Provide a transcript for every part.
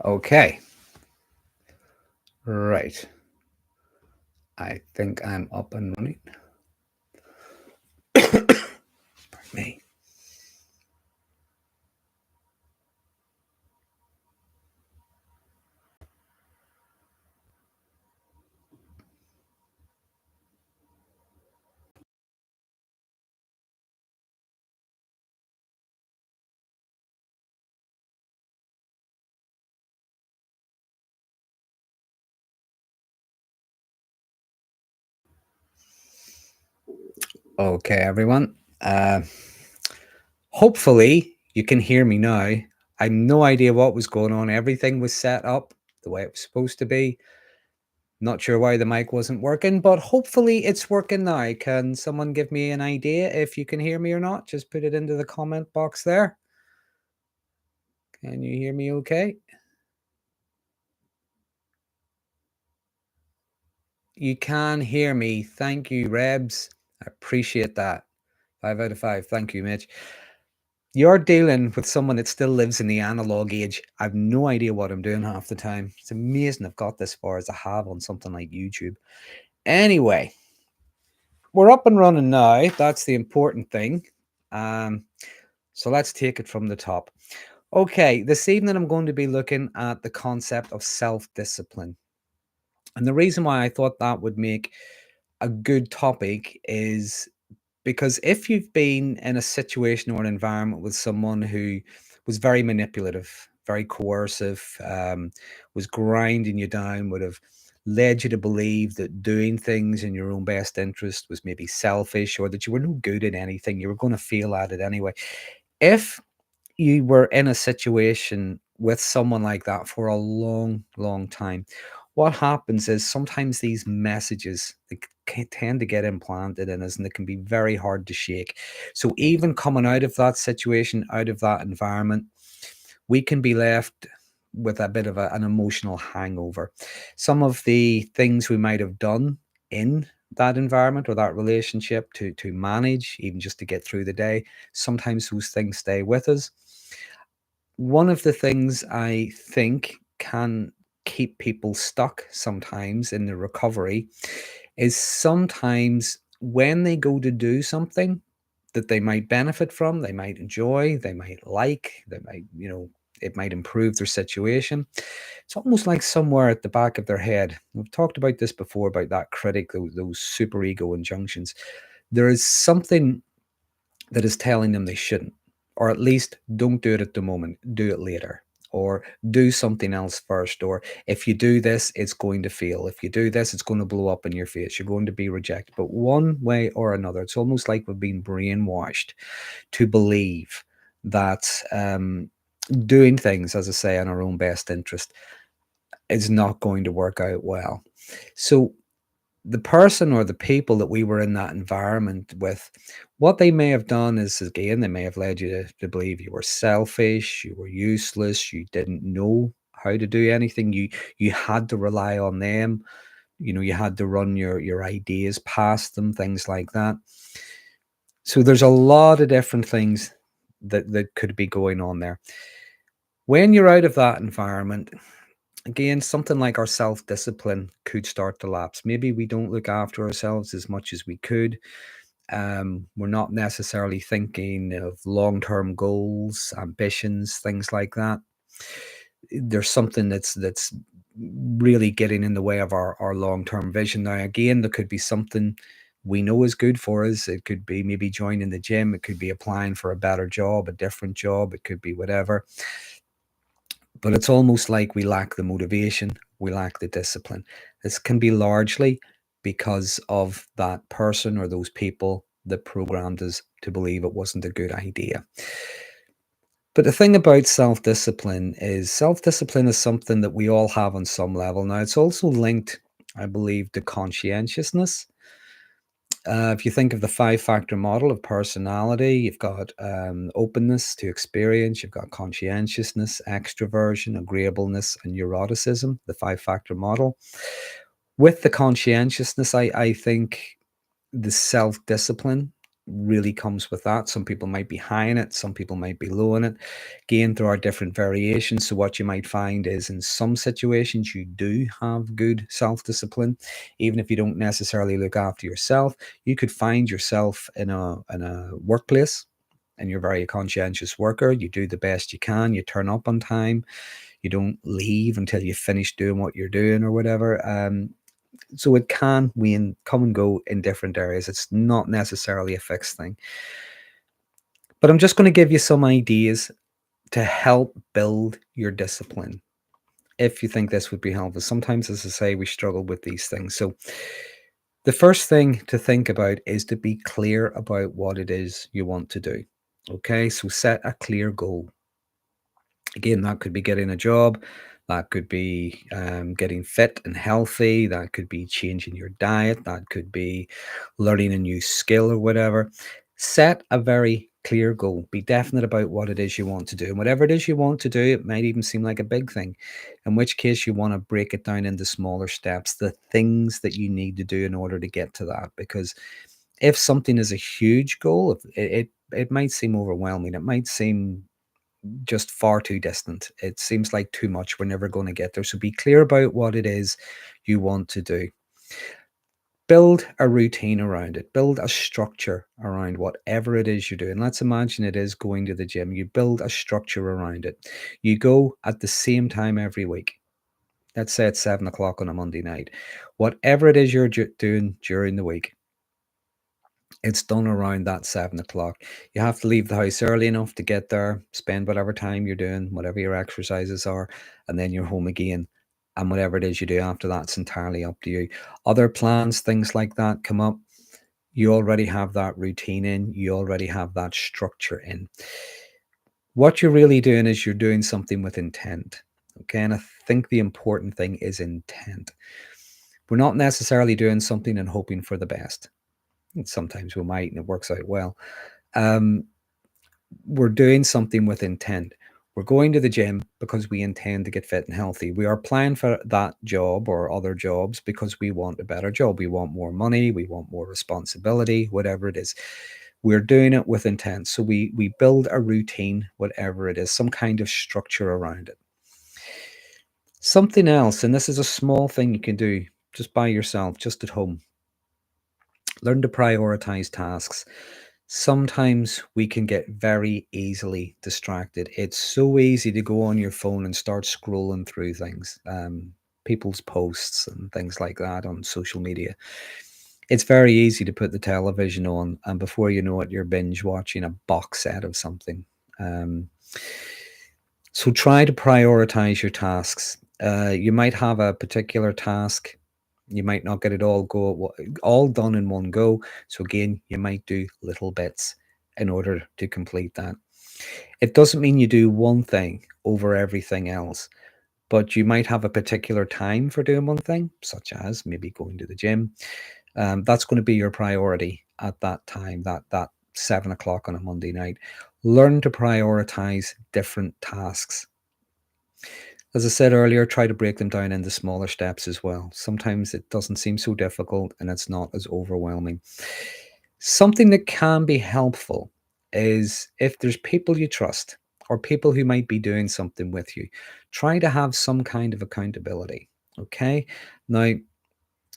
Okay. Right. I think I'm up and running. Pardon me. Okay, everyone. Hopefully you can hear me now. I have no idea what was going on. Everything was set up the way it was supposed to be. Not sure why the mic wasn't working, but hopefully it's working now. Can someone give me an idea if you can hear me or not? Just put it into the comment box there. Can you hear me okay? You can hear me. Thank you, Rebs. I appreciate that. 5 out of 5. Thank you, Mitch. You're dealing with someone that still lives in the analog age. I've no idea what I'm doing half the time. It's amazing I've got this far as I have on something like YouTube. Anyway, we're up and running now. That's the important thing. So let's take it from the top. Okay, this evening I'm going to be looking at the concept of self-discipline. And the reason why I thought that would make a good topic is because if you've been in a situation or an environment with someone who was very manipulative, very coercive, was grinding you down, would have led you to believe that doing things in your own best interest was maybe selfish or that you were no good at anything, you were going to fail at it anyway. If you were in a situation with someone like that for a long, long time, what happens is sometimes these messages tend to get implanted in us and it can be very hard to shake. So even coming out of that situation, out of that environment, we can be left with a bit of an emotional hangover. Some of the things we might have done in that environment or that relationship to manage, even just to get through the day, sometimes those things stay with us. One of the things I think can keep people stuck sometimes in the recovery is sometimes when they go to do something that they might benefit from, they might enjoy, they might like, they might, it might improve their situation. It's almost like somewhere at the back of their head. We've talked about this before about that critic, those super ego injunctions. There is something that is telling them they shouldn't, or at least don't do it at the moment, do it later, or do something else first, or if you do this, it's going to fail. If you do this, it's going to blow up in your face. You're going to be rejected. But one way or another, it's almost like we've been brainwashed to believe that doing things, as I say, in our own best interest is not going to work out well. So the person or the people that we were in that environment with, what they may have done is, again, they may have led you to believe you were selfish, you were useless, you didn't know how to do anything, you had to rely on them, you had to run your ideas past them, things like that. So there's a lot of different things that could be going on there. When you're out of that environment, again, something like our self-discipline could start to lapse. Maybe we don't look after ourselves as much as we could. We're not necessarily thinking of long-term goals, ambitions, things like that. There's something that's really getting in the way of our long-term vision. Now, again, there could be something we know is good for us. It could be maybe joining the gym. It could be applying for a better job, a different job. It could be whatever. But it's almost like we lack the motivation, we lack the discipline. This can be largely because of that person or those people that programmed us to believe it wasn't a good idea. But the thing about self-discipline is something that we all have on some level. Now, it's also linked, I believe, to conscientiousness. If you think of the 5-factor model of personality, you've got openness to experience, you've got conscientiousness, extroversion, agreeableness, and neuroticism, the 5-factor model. With the conscientiousness, I think the self-discipline really comes with that. Some people might be high in it, some people might be low in it. Again, there are different variations. So what you might find is in some situations you do have good self-discipline, even if you don't necessarily look after yourself. You could find yourself in a workplace and you're a very conscientious worker. You do the best you can, you turn up on time, you don't leave until you finish doing what you're doing or whatever. So it can come and go in different areas. It's not necessarily a fixed thing. But I'm just going to give you some ideas to help build your discipline, if you think this would be helpful. Sometimes, as I say, we struggle with these things. So the first thing to think about is to be clear about what it is you want to do. Okay, so set a clear goal. Again, that could be getting a job, that could be getting fit and healthy, that could be changing your diet, that could be learning a new skill or whatever. Set a very clear goal. Be definite about what it is you want to do. And whatever it is you want to do, it might even seem like a big thing, in which case you want to break it down into smaller steps, the things that you need to do in order to get to that. Because if something is a huge goal, it might seem overwhelming. It might seem just far too distant. It seems like too much. We're never going to get there. So be clear about what it is you want to do. Build a routine around it. Build a structure around whatever it is you're doing. Let's imagine it is going to the gym. You build a structure around it. You go at the same time every week. Let's say it's 7 o'clock on a Monday night. Whatever it is you're doing during the week, it's done around that 7 o'clock. You have to leave the house early enough to get there, spend whatever time you're doing, whatever your exercises are, and then you're home again. And whatever it is you do after that's entirely up to you. Other plans, things like that come up. You already have that routine in, you already have that structure in. What you're really doing is you're doing something with intent. Okay. And I think the important thing is intent. We're not necessarily doing something and hoping for the best. Sometimes we might, and it works out well. We're doing something with intent. We're going to the gym because we intend to get fit and healthy. We are applying for that job or other jobs because we want a better job. We want more money. We want more responsibility, whatever it is. We're doing it with intent. So we build a routine, whatever it is, some kind of structure around it. Something else, and this is a small thing you can do just by yourself, just at home. Learn to prioritize tasks. Sometimes we can get very easily distracted. It's so easy to go on your phone and start scrolling through things, people's posts and things like that on social media. It's very easy to put the television on, and before you know it, you're binge watching a box set of something. So try to prioritize your tasks. You might have a particular task. You might not get it all done in one go. So again, you might do little bits in order to complete that. It doesn't mean you do one thing over everything else, but you might have a particular time for doing one thing, such as maybe going to the gym. That's going to be your priority at that time, that 7 o'clock on a Monday night. Learn to prioritize different tasks. As I said earlier, try to break them down into smaller steps as well. Sometimes it doesn't seem so difficult and it's not as overwhelming. Something that can be helpful is if there's people you trust or people who might be doing something with you, try to have some kind of accountability. Okay. Now,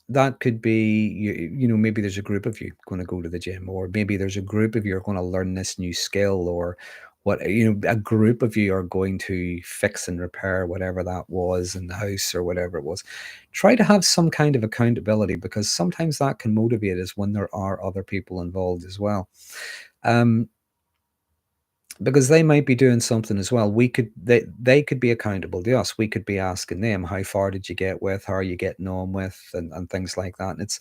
that could be maybe there's a group of you going to go to the gym, or maybe there's a group of you are going to learn this new skill, or a group of you are going to fix and repair whatever that was in the house or whatever it was. Try to have some kind of accountability, because sometimes that can motivate us when there are other people involved as well. Because they might be doing something as well. They could be accountable to us. We could be asking them, how far did you get with, how are you getting on with, and things like that. And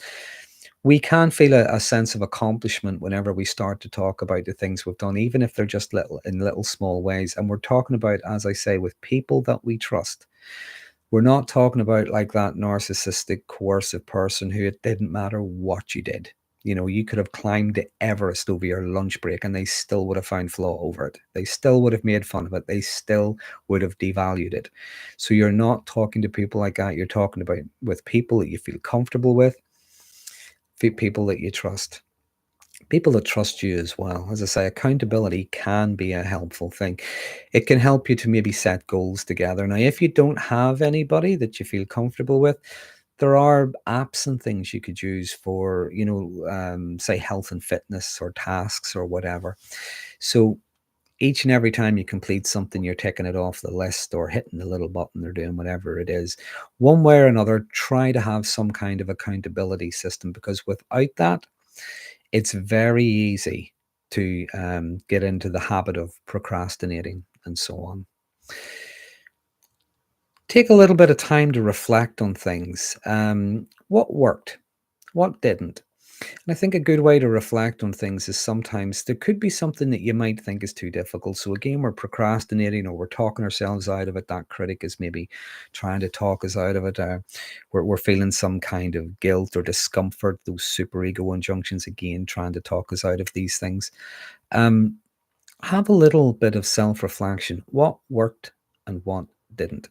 we can feel a sense of accomplishment whenever we start to talk about the things we've done, even if they're just little small ways. And we're talking about, as I say, with people that we trust. We're not talking about like that narcissistic, coercive person who it didn't matter what you did. You could have climbed the Everest over your lunch break and they still would have found flaw over it. They still would have made fun of it. They still would have devalued it. So you're not talking to people like that. You're talking about with people that you feel comfortable with, people that you trust. People that trust you as well. As I say, accountability can be a helpful thing. It can help you to maybe set goals together. Now, if you don't have anybody that you feel comfortable with, there are apps and things you could use for, say health and fitness or tasks or whatever. So each and every time you complete something, you're taking it off the list or hitting the little button or doing whatever it is. One way or another, try to have some kind of accountability system, because without that, it's very easy to get into the habit of procrastinating and so on. Take a little bit of time to reflect on things. What worked? What didn't? And I think a good way to reflect on things is sometimes there could be something that you might think is too difficult. So again, we're procrastinating or we're talking ourselves out of it. That critic is maybe trying to talk us out of it. We're feeling some kind of guilt or discomfort. Those superego injunctions, again, trying to talk us out of these things. Have a little bit of self-reflection. What worked and what didn't?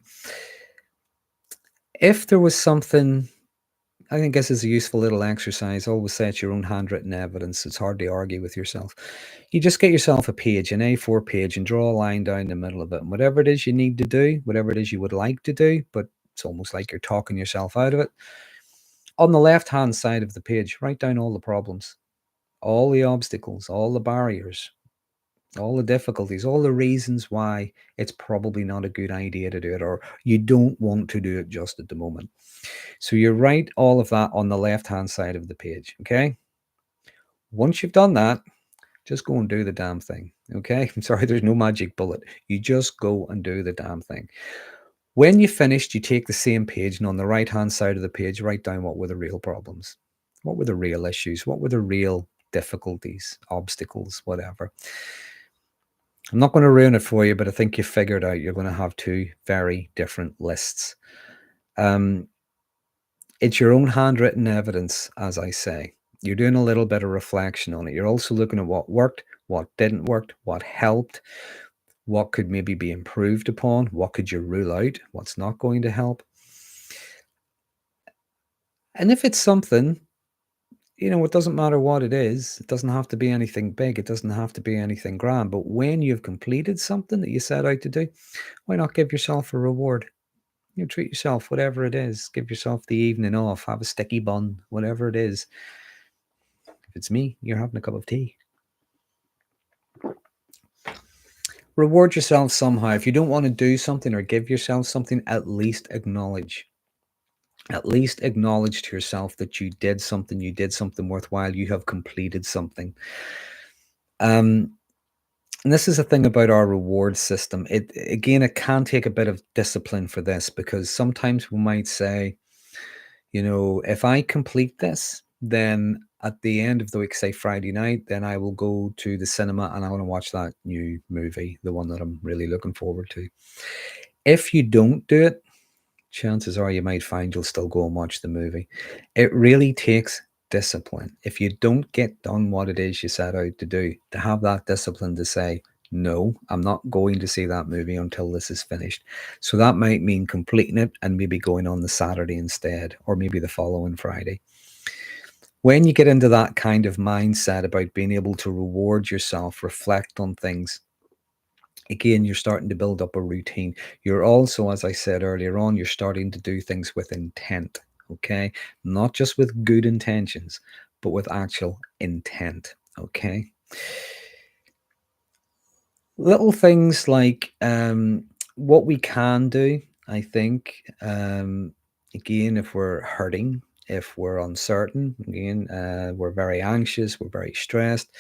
If there was something, I think this is a useful little exercise. Always say it's your own handwritten evidence. It's hard to argue with yourself. You just get yourself a page, an A4 page, and draw a line down the middle of it. And whatever it is you need to do, whatever it is you would like to do, but it's almost like you're talking yourself out of it. On the left-hand side of the page, write down all the problems, all the obstacles, all the barriers, all the difficulties, all the reasons why it's probably not a good idea to do it, or you don't want to do it just at the moment. So you write all of that on the left-hand side of the page, okay? Once you've done that, just go and do the damn thing, okay? I'm sorry, there's no magic bullet. You just go and do the damn thing. When you've finished, you take the same page, and on the right-hand side of the page, write down what were the real problems. What were the real issues? What were the real difficulties, obstacles, whatever? I'm not going to ruin it for you, but I think you figured out you're going to have two very different lists. It's your own handwritten evidence, as I say. You're doing a little bit of reflection on it. You're also looking at what worked, what didn't work, what helped, what could maybe be improved upon, what could you rule out, what's not going to help. And if it's something, it doesn't matter what it is. It doesn't have to be anything big. It doesn't have to be anything grand. But when you've completed something that you set out to do, why not give yourself a reward? Treat yourself, whatever it is. Give yourself the evening off. Have a sticky bun, whatever it is. If it's me, you're having a cup of tea. Reward yourself somehow. If you don't want to do something or give yourself something, at least acknowledge. At least acknowledge to yourself that you did something worthwhile, you have completed something. And this is the thing about our reward system. It can take a bit of discipline for this, because sometimes we might say, if I complete this, then at the end of the week, say Friday night, then I will go to the cinema and I want to watch that new movie, the one that I'm really looking forward to. If you don't do it, chances are you might find you'll still go and watch the movie. It really takes discipline. If you don't get done what it is you set out to do, to have that discipline to say, no, I'm not going to see that movie until this is finished. So that might mean completing it and maybe going on the Saturday instead, or maybe the following Friday. When you get into that kind of mindset about being able to reward yourself, reflect on things, again, you're starting to build up a routine. You're also, as I said earlier on, you're starting to do things with intent, okay? Not just with good intentions, but with actual intent, okay? Little things like what we can do, I think, again, if we're hurting, if we're uncertain, again, we're very anxious, we're very stressed,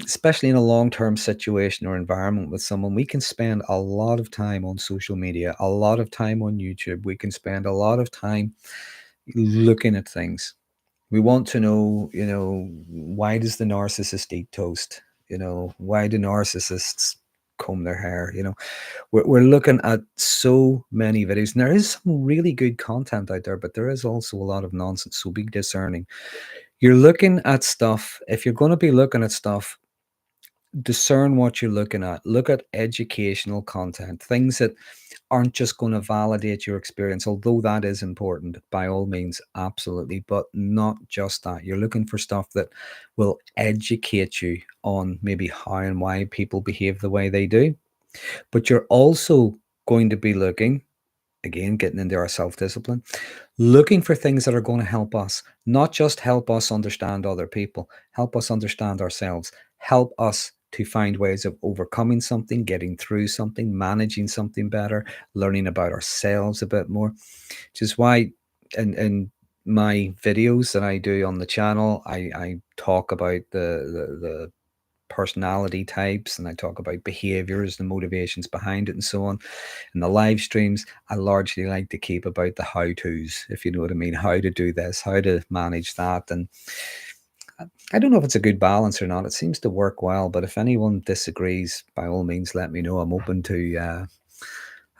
especially in a long-term situation or environment with someone, we can spend a lot of time on social media, a lot of time on YouTube. We can spend a lot of time looking at things. We want to know, why does the narcissist eat toast? Why do narcissists comb their hair? We're looking at so many videos, and there is some really good content out there, but there is also a lot of nonsense. So be discerning. You're looking at stuff. If you're going to be looking at stuff, discern what you're looking at. Look at educational content, things that aren't just going to validate your experience, although that is important by all means, absolutely, but not just that. You're looking for stuff that will educate you on maybe how and why people behave the way they do. But you're also going to be looking, again, getting into our self-discipline, looking for things that are going to help us, not just help us understand other people, help us understand ourselves, help us to find ways of overcoming something, getting through something, managing something better, learning about ourselves a bit more. Which is why in my videos that I do on the channel, I talk about the personality types, and I talk about behaviors, the motivations behind it, and so on. In the live streams, I largely like to keep about the how-tos, if you know what I mean, how to do this, how to manage that. And I don't know if it's a good balance or not. It seems to work well, but if anyone disagrees, by all means, let me know. I'm open to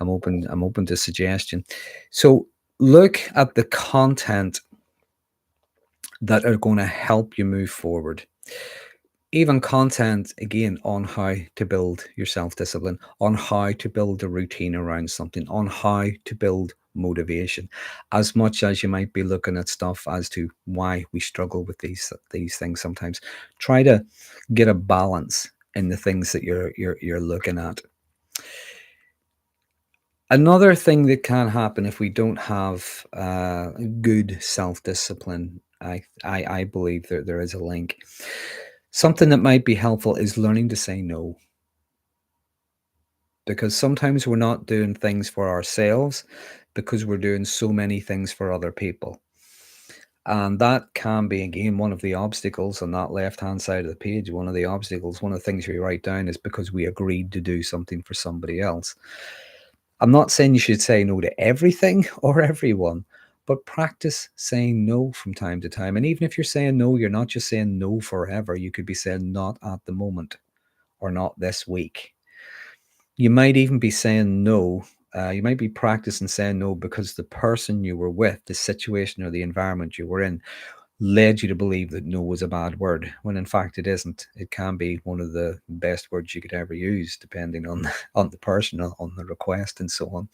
I'm open to suggestion. So look at the content that are going to help you move forward. Even content, again, on how to build your self-discipline, on how to build a routine around something, on how to build motivation, as much as you might be looking at stuff as to why we struggle with these things sometimes. Try to get a balance in the things that you're looking at. Another thing that can happen if we don't have good self-discipline, I believe that there is a link. Something that might be helpful is learning to say no. Because sometimes we're not doing things for ourselves because we're doing so many things for other people. And that can be, again, one of the obstacles on that left-hand side of the page. One of the obstacles, one of the things we write down is because we agreed to do something for somebody else. I'm not saying you should say no to everything or everyone, but practice saying no from time to time. And even if you're saying no, you're not just saying no forever. You could be saying not at the moment or not this week. You might even be saying no. You might be practicing saying no because the person you were with, the situation or the environment you were in, led you to believe that no was a bad word, when in fact it isn't. It can be one of the best words you could ever use, depending on the person, on the request, and so on.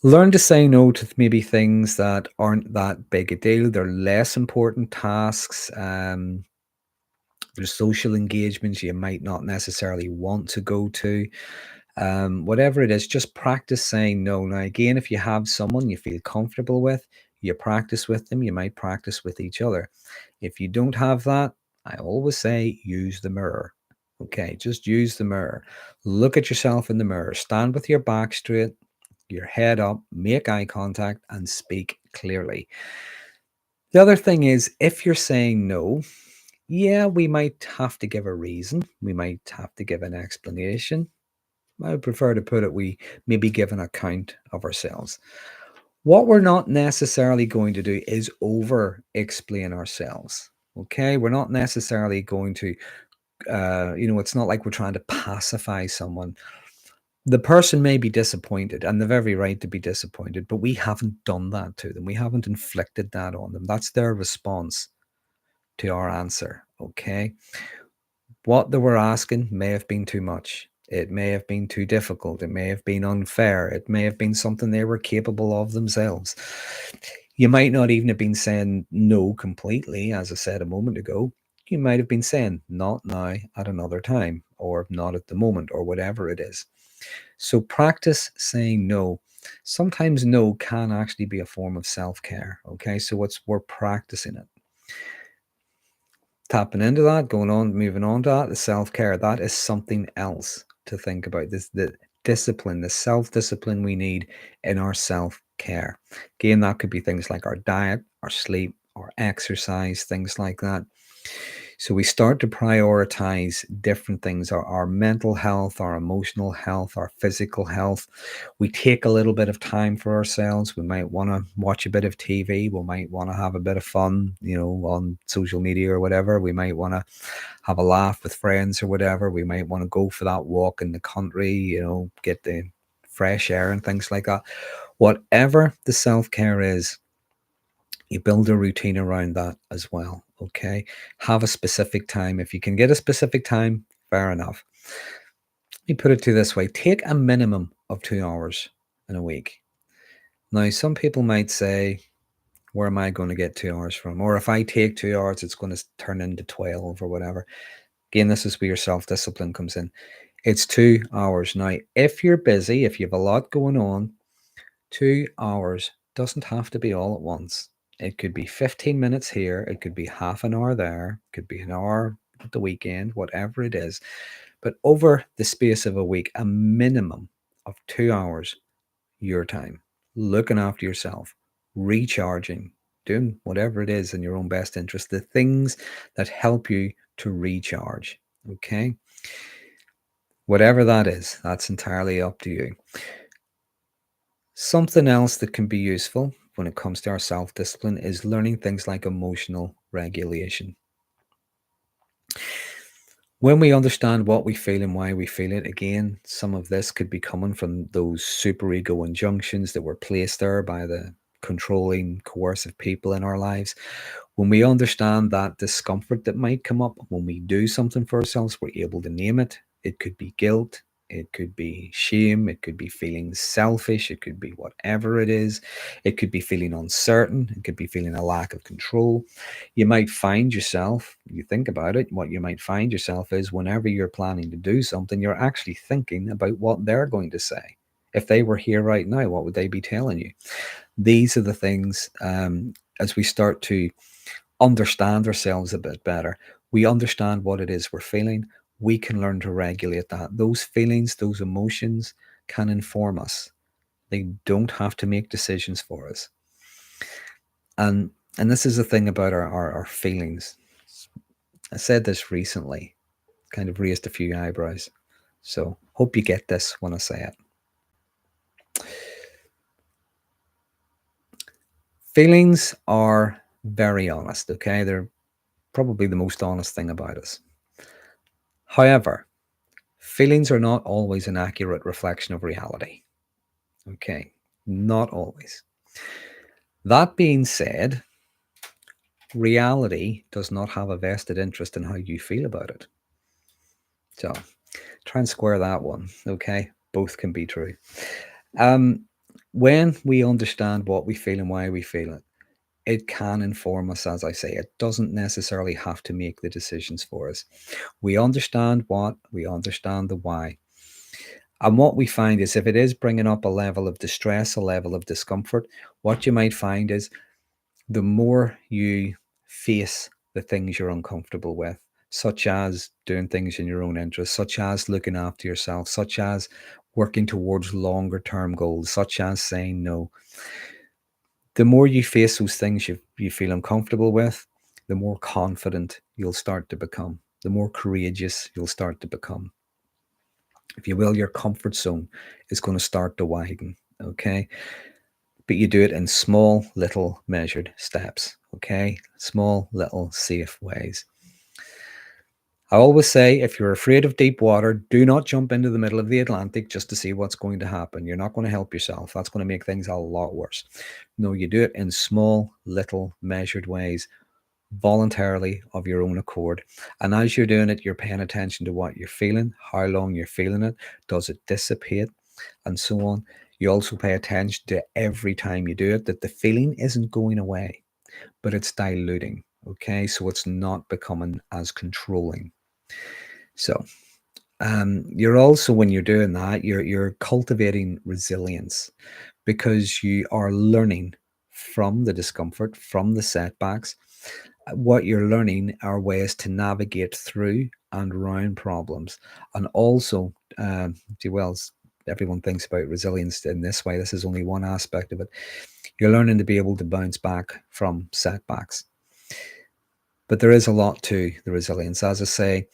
Learn to say no to maybe things that aren't that big a deal. They're less important tasks. There's social engagements you might not necessarily want to go to. Whatever it is, just practice saying no. Now, again, if you have someone you feel comfortable with, you practice with them, you might practice with each other. If you don't have that, I always say use the mirror. Okay, just use the mirror. Look at yourself in the mirror. Stand with your back straight, your head up, make eye contact, and speak clearly. The other thing is, if you're saying no, yeah, we might have to give a reason. We might have to give an explanation. I would prefer to put it, we maybe give an account of ourselves. What we're not necessarily going to do is over explain ourselves. Okay, we're not necessarily going to, it's not like we're trying to pacify someone. The person may be disappointed, and they've every right to be disappointed, but we haven't done that to them. We haven't inflicted that on them. That's their response to our answer. Okay, what they were asking may have been too much. It may have been too difficult. It may have been unfair. It may have been something they were capable of themselves. You might not even have been saying no completely, as I said a moment ago. You might have been saying not now, at another time, or not at the moment, or whatever it is. So practice saying no. Sometimes no can actually be a form of self-care. Okay, so we're practicing it. Tapping into that, moving on to that, the self-care, that is something else to think about. The discipline, the self-discipline we need in our self-care. Again, that could be things like our diet, our sleep, our exercise, things like that. So we start to prioritize different things, our mental health, our emotional health, our physical health. We take a little bit of time for ourselves. We might want to watch a bit of TV. We might want to have a bit of fun, on social media or whatever. We might want to have a laugh with friends or whatever. We might want to go for that walk in the country, get the fresh air and things like that. Whatever the self-care is, You build a routine around that as well. Okay. Have a specific time. If you can get a specific time, fair enough. Let me put it to you this way: take a minimum of 2 hours in a week. Now, some people might say, where am I going to get 2 hours from? Or if I take 2 hours, it's going to turn into 12 or whatever. Again, this is where your self-discipline comes in. It's 2 hours. Now, if you're busy, if you have a lot going on, 2 hours doesn't have to be all at once. It could be 15 minutes here. It could be half an hour there. It could be an hour at the weekend, whatever it is. But over the space of a week, a minimum of 2 hours, your time, looking after yourself, recharging, doing whatever it is in your own best interest, the things that help you to recharge. Okay. Whatever that is, that's entirely up to you. Something else that can be useful when it comes to our self-discipline is learning things like emotional regulation. When we understand what we feel and why we feel it, again, some of this could be coming from those superego injunctions that were placed there by the controlling, coercive people in our lives. When we understand that discomfort that might come up when we do something for ourselves, we're able to name it. It could be guilt. It could be shame. It could be feeling selfish. It could be whatever it is. It could be feeling uncertain. It could be feeling a lack of control. You might find yourself, you think about it, what you might find yourself is whenever you're planning to do something, you're actually thinking about what they're going to say. If they were here right now, what would they be telling you? These are the things, as we start to understand ourselves a bit better, we understand what it is we're feeling, we can learn to regulate that. Those feelings, those emotions can inform us. They don't have to make decisions for us. And this is the thing about our feelings. I said this recently, kind of raised a few eyebrows. So hope you get this when I say it. Feelings are very honest, okay? They're probably the most honest thing about us. However, feelings are not always an accurate reflection of reality. Okay, not always. That being said, reality does not have a vested interest in how you feel about it. So try and square that one, okay? Both can be true. When we understand what we feel and why we feel it, it can inform us, as I say. It doesn't necessarily have to make the decisions for us. We understand what, we understand the why. And what we find is if it is bringing up a level of distress, a level of discomfort, what you might find is the more you face the things you're uncomfortable with, such as doing things in your own interest, such as looking after yourself, such as working towards longer term goals, such as saying no, the more you face those things you feel uncomfortable with, the more confident you'll start to become, the more courageous you'll start to become. If you will, your comfort zone is going to start to widen, okay? But you do it in small, little, measured steps, okay? Small, little, safe ways. I always say, if you're afraid of deep water, do not jump into the middle of the Atlantic just to see what's going to happen. You're not going to help yourself. That's going to make things a lot worse. No, you do it in small, little, measured ways, voluntarily, of your own accord. And as you're doing it, you're paying attention to what you're feeling, how long you're feeling it, does it dissipate, and so on. You also pay attention to every time you do it that the feeling isn't going away, but it's diluting. Okay, so it's not becoming as controlling. So you're also, when you're doing that, you're cultivating resilience, because you are learning from the discomfort, from the setbacks. What you're learning are ways to navigate through and around problems. And also, well, everyone thinks about resilience in this way. This is only one aspect of it. You're learning to be able to bounce back from setbacks. But there is a lot to the resilience. As I say,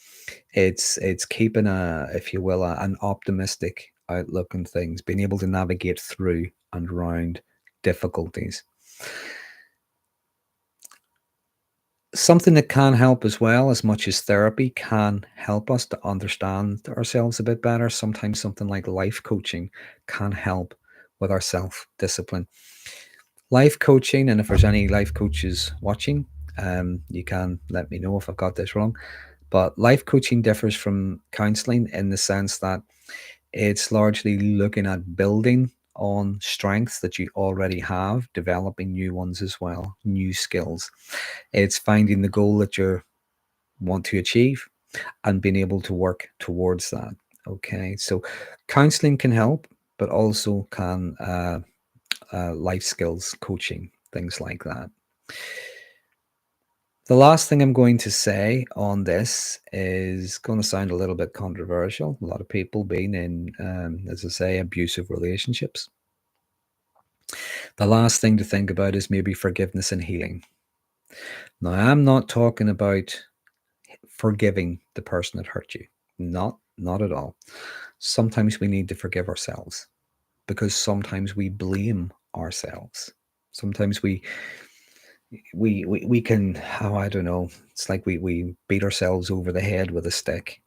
it's keeping if you will, an optimistic outlook on things, being able to navigate through and around difficulties. Something that can help as well, as much as therapy can help us to understand ourselves a bit better, sometimes something like life coaching can help with our self-discipline. Life coaching, and if there's any life coaches watching, you can let me know if I've got this wrong. But life coaching differs from counseling in the sense that it's largely looking at building on strengths that you already have, developing new ones as well, new skills. It's finding the goal that you want to achieve and being able to work towards that. Okay, so counseling can help, but also can life skills coaching, things like that. The last thing I'm going to say on this is going to sound a little bit controversial. A lot of people being in, as I say, abusive relationships. The last thing to think about is maybe forgiveness and healing. Now, I'm not talking about forgiving the person that hurt you. Not at all. Sometimes we need to forgive ourselves because sometimes we blame ourselves. Sometimes we can, oh, I don't know, it's like we beat ourselves over the head with a stick.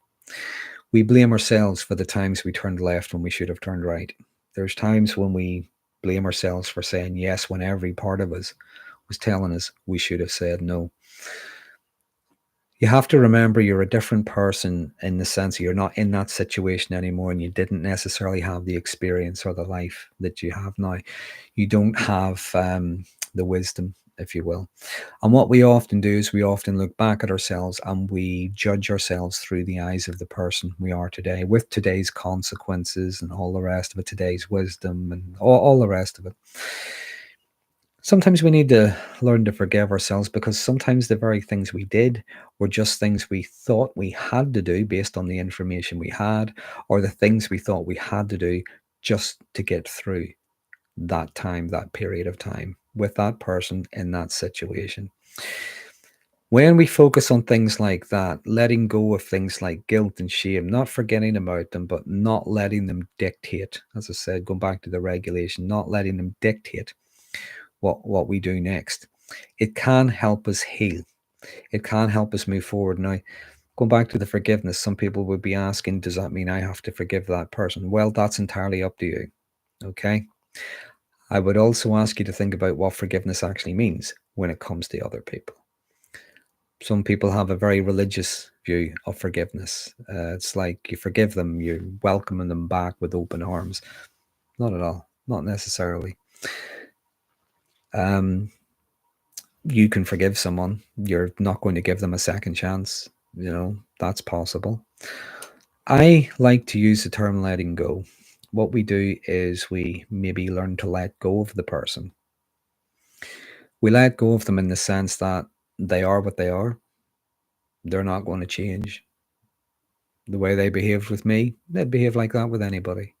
We blame ourselves for the times we turned left when we should have turned right. There's times when we blame ourselves for saying yes when every part of us was telling us we should have said no. You have to remember you're a different person in the sense that you're not in that situation anymore, and you didn't necessarily have the experience or the life that you have now. You don't have the wisdom, if you will. And what we often do is we often look back at ourselves and we judge ourselves through the eyes of the person we are today, with today's consequences and all the rest of it, today's wisdom and all the rest of it. Sometimes we need to learn to forgive ourselves because sometimes the very things we did were just things we thought we had to do based on the information we had, or the things we thought we had to do just to get through that time, that period of time with that person in that situation. When we focus on things like that, letting go of things like guilt and shame, not forgetting about them, but not letting them dictate, as I said, going back to the regulation, not letting them dictate what we do next. It can help us heal. It can help us move forward. Now, going back to the forgiveness, some people would be asking, does that mean I have to forgive that person? Well, that's entirely up to you. Okay. I would also ask you to think about what forgiveness actually means when it comes to other people. Some people have a very religious view of forgiveness. It's like you forgive them, you're welcoming them back with open arms. Not at all. Not necessarily. You can forgive someone. You're not going to give them a second chance. You know, that's possible. I like to use the term letting go. What we do is we maybe learn to let go of the person. We let go of them in the sense that they are what they are. They're not going to change. The way they behaved with me, they'd behave like that with anybody.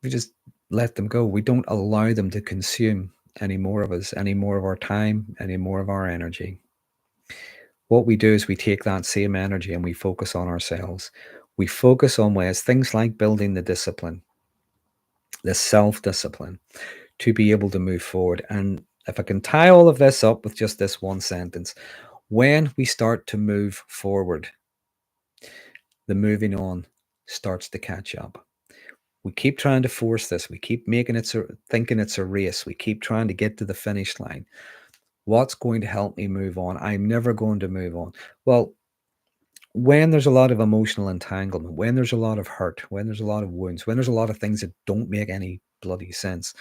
We just let them go. We don't allow them to consume any more of us, any more of our time, any more of our energy. What we do is we take that same energy and we focus on ourselves. We focus on ways, things like building the discipline, the self-discipline to be able to move forward. And if I can tie all of this up with just this one sentence, when we start to move forward, the moving on starts to catch up. We keep trying to force this. We keep making it thinking it's a race. We keep trying to get to the finish line. What's going to help me move on? I'm never going to move on. Well, when there's a lot of emotional entanglement, when there's a lot of hurt, when there's a lot of wounds, when there's a lot of things that don't make any bloody sense,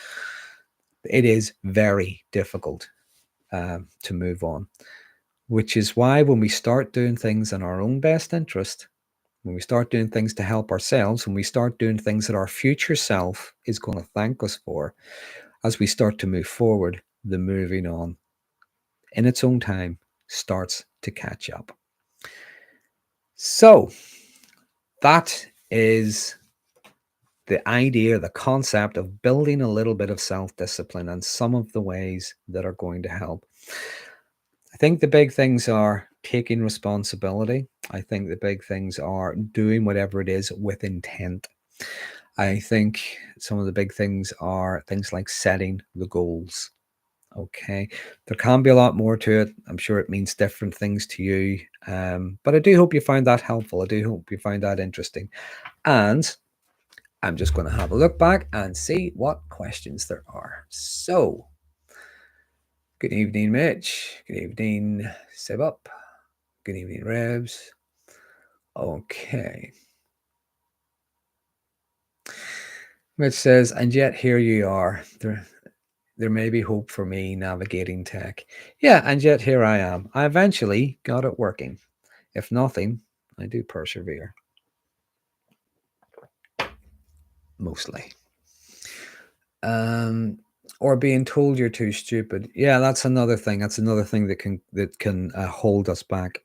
it is very difficult to move on. Which is why when we start doing things in our own best interest, when we start doing things to help ourselves, when we start doing things that our future self is going to thank us for, as we start to move forward, the moving on in its own time starts to catch up. So that is the idea, the concept of building a little bit of self-discipline and some of the ways that are going to help. I think the big things are taking responsibility. I think the big things are doing whatever it is with intent. I think some of the big things are things like setting the goals. Okay. There can be a lot more to it. I'm sure it means different things to you. But I do hope you find that helpful. I do hope you find that interesting. And I'm just going to have a look back and see what questions there are. So, good evening, Mitch. Good evening, Sib Up. Good evening, Rebs. Okay. Mitch says, and yet here you are. There may be hope for me navigating tech. Yeah, and yet here I am. I eventually got it working. If nothing, I do persevere. Mostly. Or being told you're too stupid. Yeah, that's another thing. That's another thing that can hold us back.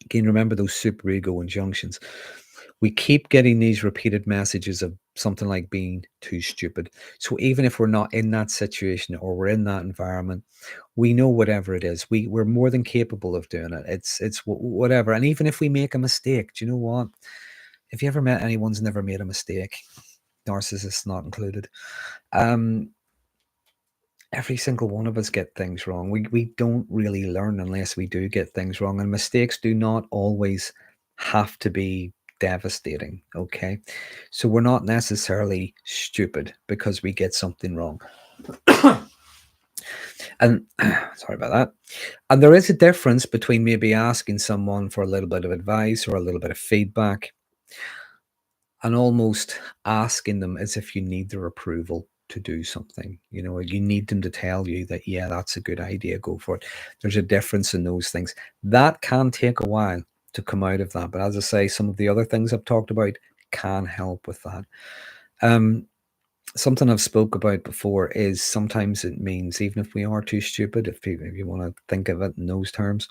Again, remember those superego injunctions. We keep getting these repeated messages of something like being too stupid. So even if we're not in that situation or we're in that environment, we know whatever it is, we're more than capable of doing it. It's whatever. And even if we make a mistake, do you know what? If you ever met anyone who's never made a mistake, narcissists not included, every single one of us get things wrong. We don't really learn unless we do get things wrong, and mistakes do not always have to be devastating. Okay, so we're not necessarily stupid because we get something wrong. And sorry about that. And there is a difference between maybe asking someone for a little bit of advice or a little bit of feedback and almost asking them as if you need their approval to do something. You know, you need them to tell you that, yeah, that's a good idea, go for it. There's a difference in those things. That can take a while to come out of that. But as I say, some of the other things I've talked about can help with that. Something I've spoke about before is sometimes it means, even if we are too stupid, if you want to think of it in those terms,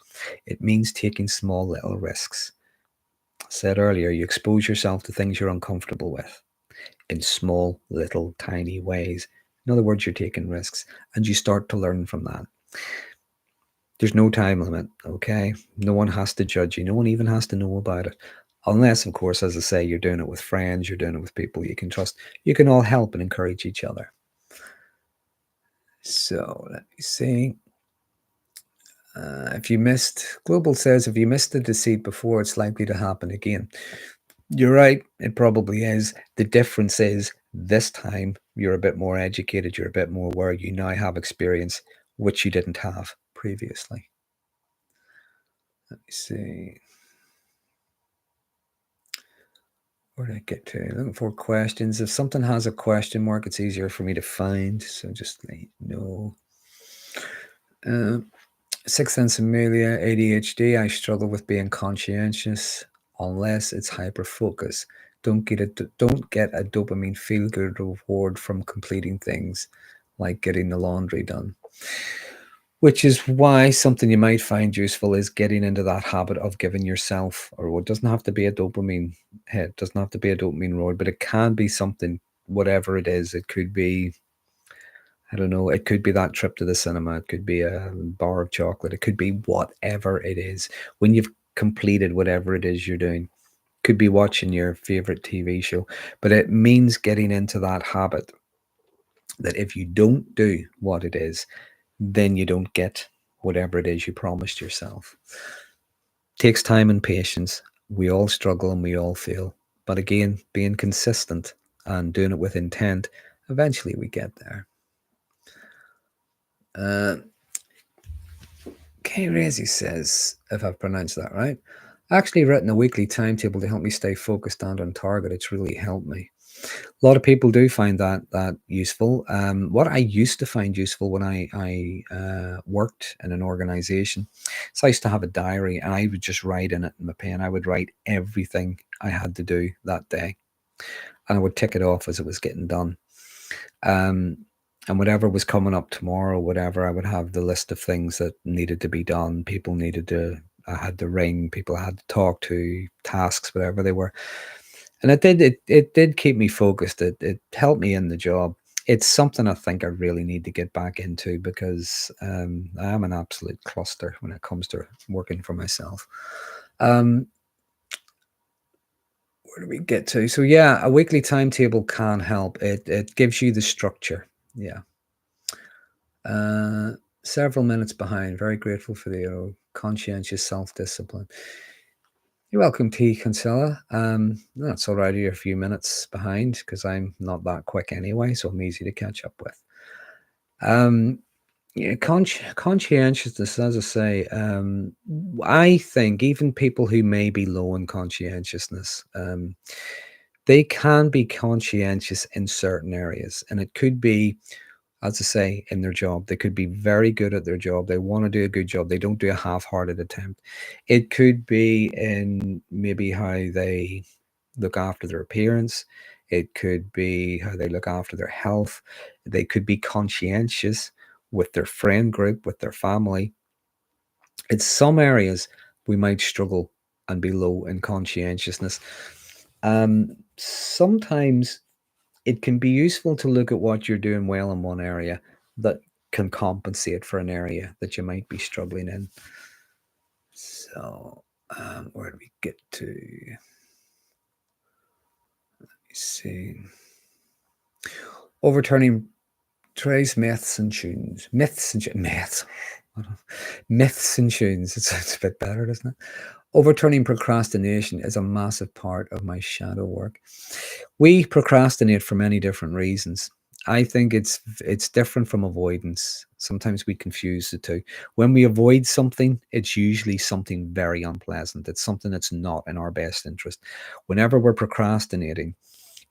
it means taking small little risks. I said earlier, you expose yourself to things you're uncomfortable with in small, little, tiny ways. In other words, you're taking risks and you start to learn from that. There's no time limit, okay? No one has to judge you. No one even has to know about it. Unless, of course, as I say, you're doing it with friends, you're doing it with people you can trust. You can all help and encourage each other. So let me see. If you missed, Global says, if you missed the deceit before, it's likely to happen again. You're right. It probably is. The difference is this time you're a bit more educated. You're a bit more aware. You now have experience, which you didn't have previously. Let me see. Where did I get to? Looking for questions. If something has a question mark, it's easier for me to find. So just let you know. Sixth Sense Amelia, ADHD. I struggle with being conscientious unless it's hyper focus. Don't get a dopamine feel good reward from completing things like getting the laundry done. Which is why something you might find useful is getting into that habit of giving yourself, or it doesn't have to be a dopamine hit, doesn't have to be a dopamine reward, but it can be something, whatever it is. It could be, I don't know, it could be that trip to the cinema, it could be a bar of chocolate, it could be whatever it is. When you've completed whatever it is you're doing, could be watching your favorite TV show, but it means getting into that habit that if you don't do what it is, then you don't get whatever it is you promised yourself. Takes time and patience. We all struggle and we all fail. But again, being consistent and doing it with intent, eventually we get there. Kay Razy says, if I've pronounced that right, I actually written a weekly timetable to help me stay focused and on target. It's really helped me. A lot of people do find that useful. What I used to find useful when I worked in an organization, so I used to have a diary and I would just write in it in my pen. I would write everything I had to do that day, and I would tick it off as it was getting done. And whatever was coming up tomorrow, whatever, I would have the list of things that needed to be done. People needed to, I had to ring, people I had to talk to, tasks, whatever they were. And it did keep me focused. It helped me in the job. It's something I think I really need to get back into because I am an absolute cluster when it comes to working for myself. Where do we get to? So yeah, a weekly timetable can help. It gives you the structure. Yeah. Several minutes behind. Very grateful for the conscientious self-discipline. You're welcome, T. Kinsella. That's alright. You're a few minutes behind because I'm not that quick anyway, so I'm easy to catch up with. Yeah, conscientiousness, as I say, I think even people who may be low in conscientiousness, they can be conscientious in certain areas, and it could be, as I say, in their job. They could be very good at their job. They want to do a good job. They don't do a half-hearted attempt. It could be in maybe how they look after their appearance. It could be how they look after their health. They could be conscientious with their friend group, with their family. In some areas, we might struggle and be low in conscientiousness. Sometimes it can be useful to look at what you're doing well in one area that can compensate for an area that you might be struggling in. So, where do we get to? Let me see. Overturning Trey's myths and tunes. Myths and myths. Myths and tunes. It sounds a bit better, doesn't it? Overturning procrastination is a massive part of my shadow work. We procrastinate for many different reasons. I think it's different from avoidance. Sometimes we confuse the two. When we avoid something, it's usually something very unpleasant. It's something that's not in our best interest. Whenever we're procrastinating,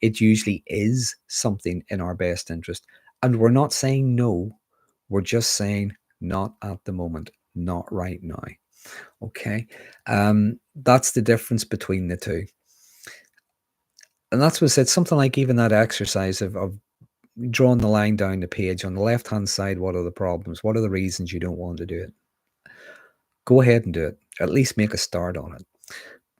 it usually is something in our best interest. And we're not saying no. We're just saying not at the moment, not right now. Okay. That's the difference between the two. And that's what it's something like even that exercise of drawing the line down the page on the left hand side. What are the problems? What are the reasons you don't want to do it? Go ahead and do it. At least make a start on it.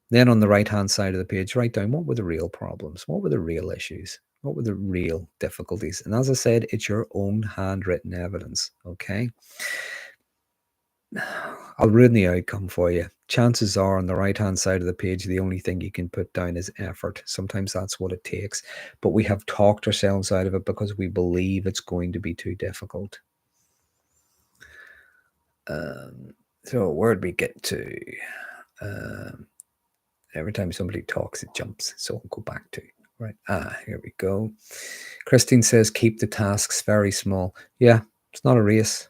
Then on the right hand side of the page, write down what were the real problems? What were the real issues? What were the real difficulties? And as I said, it's your own handwritten evidence. Okay. I'll ruin the outcome for you. Chances are on the right hand side of the page, the only thing you can put down is effort. Sometimes that's what it takes. But we have talked ourselves out of it because we believe it's going to be too difficult. So where'd we get to? Every time somebody talks, it jumps. So I'll go back to right. Here we go. Christine says, keep the tasks very small. Yeah, it's not a race.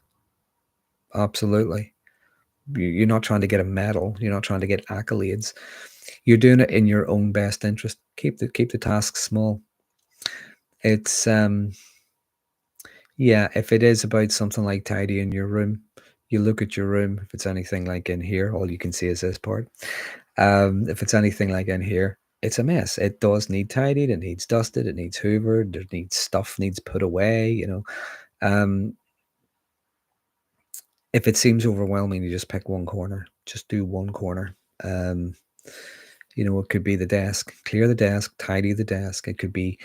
Absolutely. You're not trying to get a medal. You're not trying to get accolades. You're doing it in your own best interest. Keep the tasks small. It's yeah, if it is about something like tidying your room, you look at your room. If it's anything like in here, all you can see is this part. If it's anything like in here, it's a mess. It does need tidied. It needs dusted. It needs hoovered. There needs stuff needs put away. If it seems overwhelming, you just pick one corner. Just do one corner. It could be the desk. Clear the desk. Tidy the desk. It could be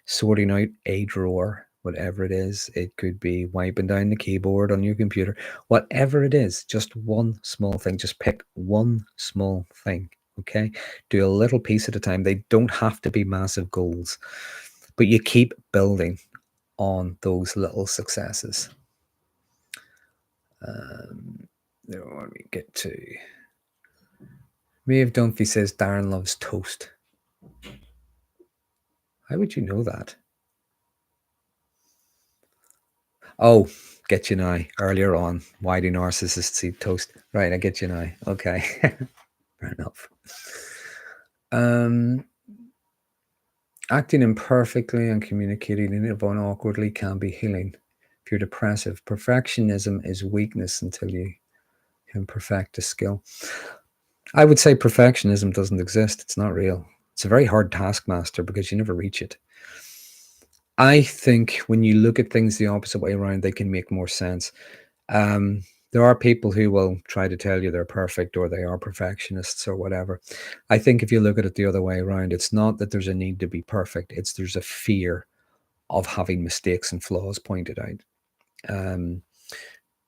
sorting out a drawer, whatever it is. It could be wiping down the keyboard on your computer. Whatever it is, just one small thing. Just pick one small thing, okay? Do a little piece at a time. They don't have to be massive goals, but you keep building on those little successes. There what we get to. Maeve Dunphy says Darren loves toast. How would you know that? Oh, get you now. Earlier on, why do narcissists eat toast? Right, I get you now. Okay, fair enough. Acting imperfectly and communicating in it awkwardly can be healing. If you're depressive, perfectionism is weakness until you can perfect a skill. I would say perfectionism doesn't exist. It's not real. It's a very hard taskmaster because you never reach it. I think when you look at things the opposite way around, they can make more sense. There are people who will try to tell you they're perfect or they are perfectionists or whatever. I think if you look at it the other way around, it's not that there's a need to be perfect. There's a fear of having mistakes and flaws pointed out.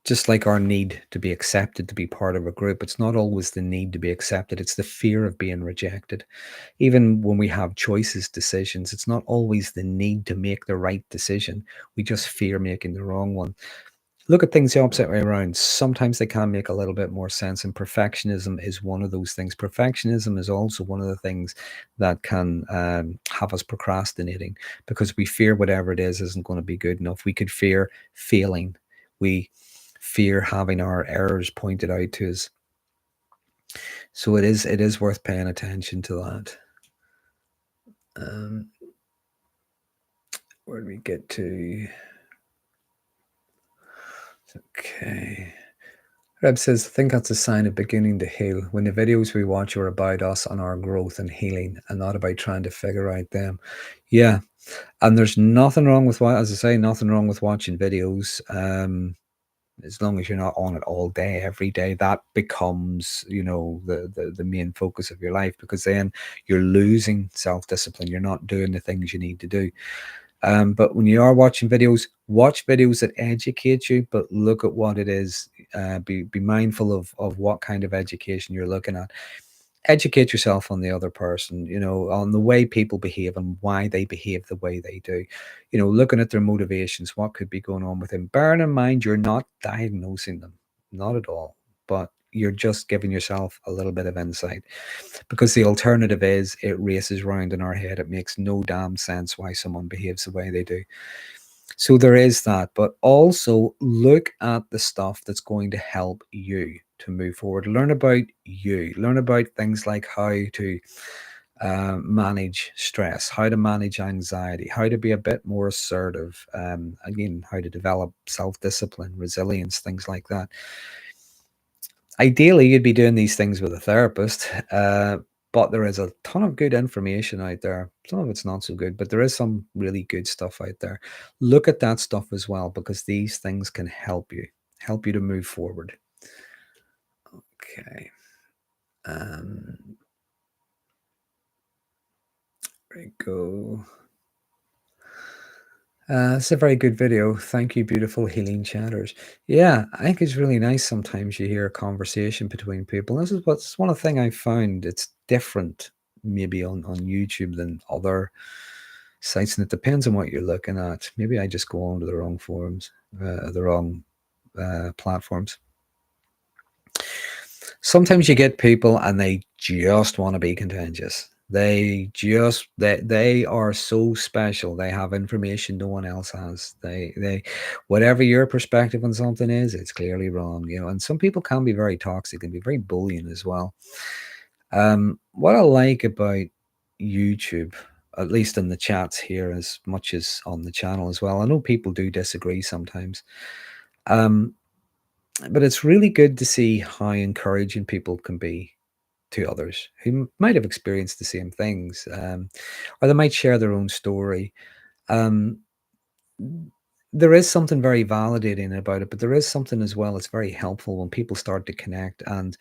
Just like our need to be accepted, to be part of a group, it's not always the need to be accepted. It's the fear of being rejected. Even when we have choices, decisions, it's not always the need to make the right decision. We just fear making the wrong one. look at things the opposite way around. Sometimes they can make a little bit more sense, and perfectionism is one of those things. Perfectionism is also one of the things that can have us procrastinating because we fear whatever it is isn't going to be good enough. We could fear failing. We fear having our errors pointed out to us. So it is worth paying attention to that. Where do we get to? Okay. Reb says, I think that's a sign of beginning to heal. When the videos we watch are about us and our growth and healing and not about trying to figure out them. Yeah. And there's nothing wrong with what, as I say, nothing wrong with watching videos. As long as you're not on it all day, every day, that becomes, the main focus of your life, because then you're losing self-discipline. You're not doing the things you need to do. But when you are watching videos, watch videos that educate you, but look at what it is. Be mindful of what kind of education you're looking at. Educate yourself on the other person, on the way people behave and why they behave the way they do. Looking at their motivations, what could be going on with them. Bearing in mind, you're not diagnosing them, not at all, but you're just giving yourself a little bit of insight, because the alternative is it races around in our head. It makes no damn sense why someone behaves the way they do. So there is that, but also look at the stuff that's going to help you to move forward. Learn about you. Learn about things like how to manage stress, how to manage anxiety, how to be a bit more assertive. Again, how to develop self-discipline, resilience, things like that. Ideally, you'd be doing these things with a therapist, but there is a ton of good information out there. Some of it's not so good, but there is some really good stuff out there. Look at that stuff as well, because these things can help you to move forward. Okay. There we go. It's a very good video. Thank you, beautiful healing chatters. Yeah, I think it's really nice sometimes you hear a conversation between people. This is what's one of the things I found. It's different maybe on YouTube than other sites, and it depends on what you're looking at. Maybe I just go on to the wrong forums, the wrong platforms. Sometimes you get people and they just want to be contentious. They are so special. They have information no one else has. They whatever your perspective on something is, it's clearly wrong. And some people can be very toxic and be very bullying as well. What I like about YouTube, at least in the chats here, as much as on the channel as well, I know people do disagree sometimes. But it's really good to see how encouraging people can be to others who might have experienced the same things, or they might share their own story. Um, there is something very validating about it, but there is something as well that's very helpful when people start to connect, and